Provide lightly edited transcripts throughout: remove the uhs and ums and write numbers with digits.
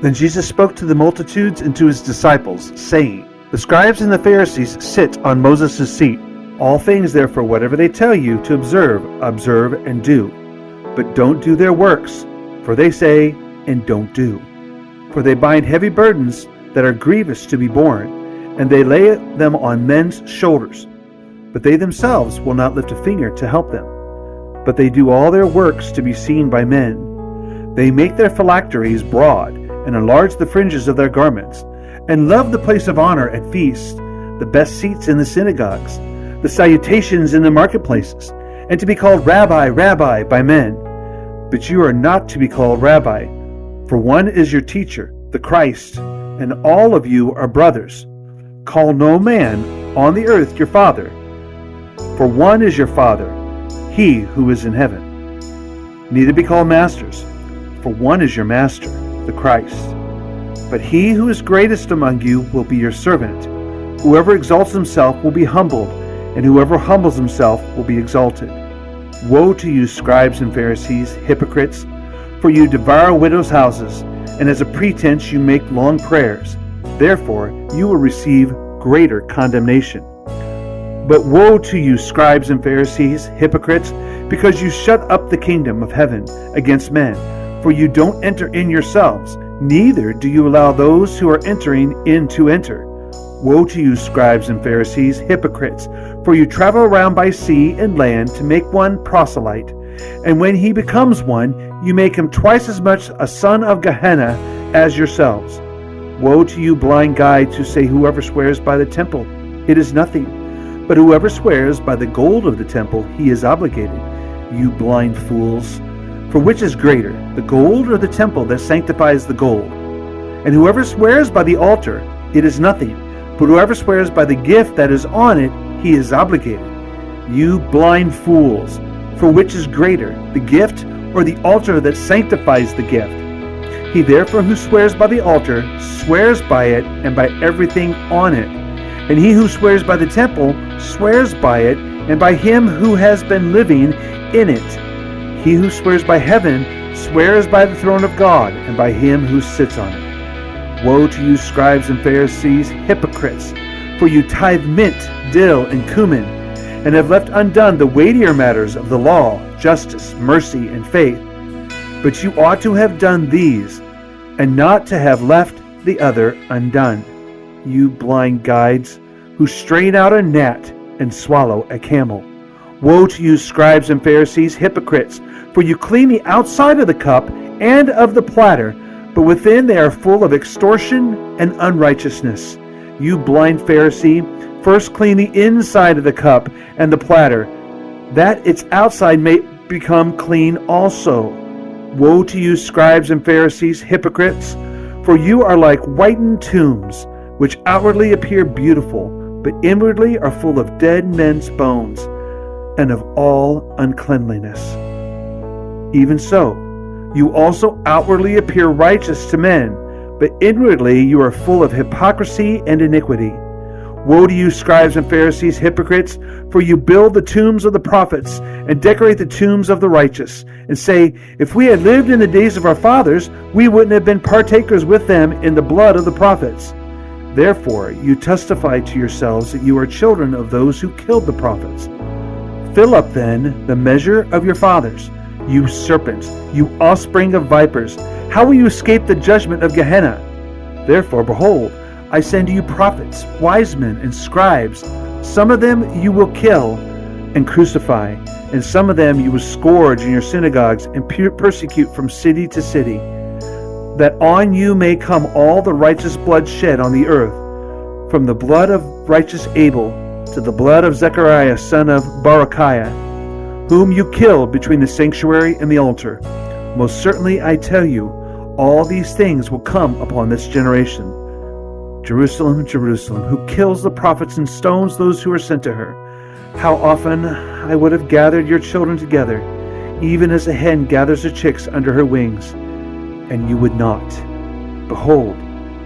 Then Jesus spoke to the multitudes and to his disciples, saying, The scribes and the Pharisees sit on Moses' seat. All things, therefore, whatever they tell you to observe, observe and do. But don't do their works, for they say and don't do. For they bind heavy burdens that are grievous to be borne, and they lay them on men's shoulders. But they themselves will not lift a finger to help them. But they do all their works to be seen by men. They make their phylacteries broad, and enlarge the fringes of their garments, and love the place of honor at feasts, the best seats in the synagogues, the salutations in the marketplaces, and to be called Rabbi, Rabbi by men. But you are not to be called Rabbi, for one is your teacher, the Christ, and all of you are brothers. Call no man on the earth your father, for one is your Father, he who is in heaven. Neither be called masters, for one is your master, the Christ. But he who is greatest among you will be your servant. Whoever exalts himself will be humbled, and whoever humbles himself will be exalted. Woe to you, scribes and Pharisees, hypocrites, for you devour widows' houses, and as a pretense you make long prayers. Therefore you will receive greater condemnation. But woe to you, scribes and Pharisees, hypocrites, because you shut up the kingdom of heaven against men. For you don't enter in yourselves, neither do you allow those who are entering in to enter. Woe to you, scribes and Pharisees, hypocrites, for you travel around by sea and land to make one proselyte, and when he becomes one, you make him twice as much a son of Gehenna as yourselves. Woe to you, blind guides, who say whoever swears by the temple, it is nothing, but whoever swears by the gold of the temple, he is obligated. You blind fools! For which is greater, the gold or the temple that sanctifies the gold? And whoever swears by the altar, it is nothing, but whoever swears by the gift that is on it, he is obligated. You blind fools! For which is greater, the gift or the altar that sanctifies the gift? He therefore who swears by the altar swears by it and by everything on it. And he who swears by the temple swears by it and by him who has been living in it. He who swears by heaven swears by the throne of God and by him who sits on it. Woe to you, scribes and Pharisees, hypocrites! For you tithe mint, dill, and cumin, and have left undone the weightier matters of the law, justice, mercy, and faith. But you ought to have done these, and not to have left the other undone. You blind guides, who strain out a gnat and swallow a camel. Woe to you, scribes and Pharisees, hypocrites! For you clean the outside of the cup and of the platter, but within they are full of extortion and unrighteousness. You blind Pharisee, first clean the inside of the cup and the platter, that its outside may become clean also. Woe to you, scribes and Pharisees, hypocrites! For you are like whitened tombs, which outwardly appear beautiful, but inwardly are full of dead men's bones, and of all uncleanliness. Even so, you also outwardly appear righteous to men, but inwardly you are full of hypocrisy and iniquity. Woe to you, scribes and Pharisees, hypocrites! For you build the tombs of the prophets, and decorate the tombs of the righteous, and say, if we had lived in the days of our fathers, we wouldn't have been partakers with them in the blood of the prophets. Therefore you testify to yourselves that you are children of those who killed the prophets. Fill up then the measure of your fathers, you serpents, you offspring of vipers. How will you escape the judgment of Gehenna? Therefore, behold, I send to you prophets, wise men, and scribes. Some of them you will kill and crucify, and some of them you will scourge in your synagogues and persecute from city to city, that on you may come all the righteous blood shed on the earth, from the blood of righteous Abel to the blood of Zechariah son of Berechiah, whom you killed between the sanctuary and the altar. Most certainly I tell you, all these things will come upon this generation. Jerusalem, Jerusalem, who kills the prophets and stones those who are sent to her. How often I would have gathered your children together, even as a hen gathers her chicks under her wings, and you would not. Behold,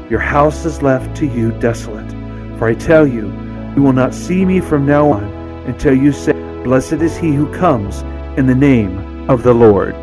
your house is left to you desolate. For I tell you, you will not see me from now on until you say, Blessed is he who comes in the name of the Lord.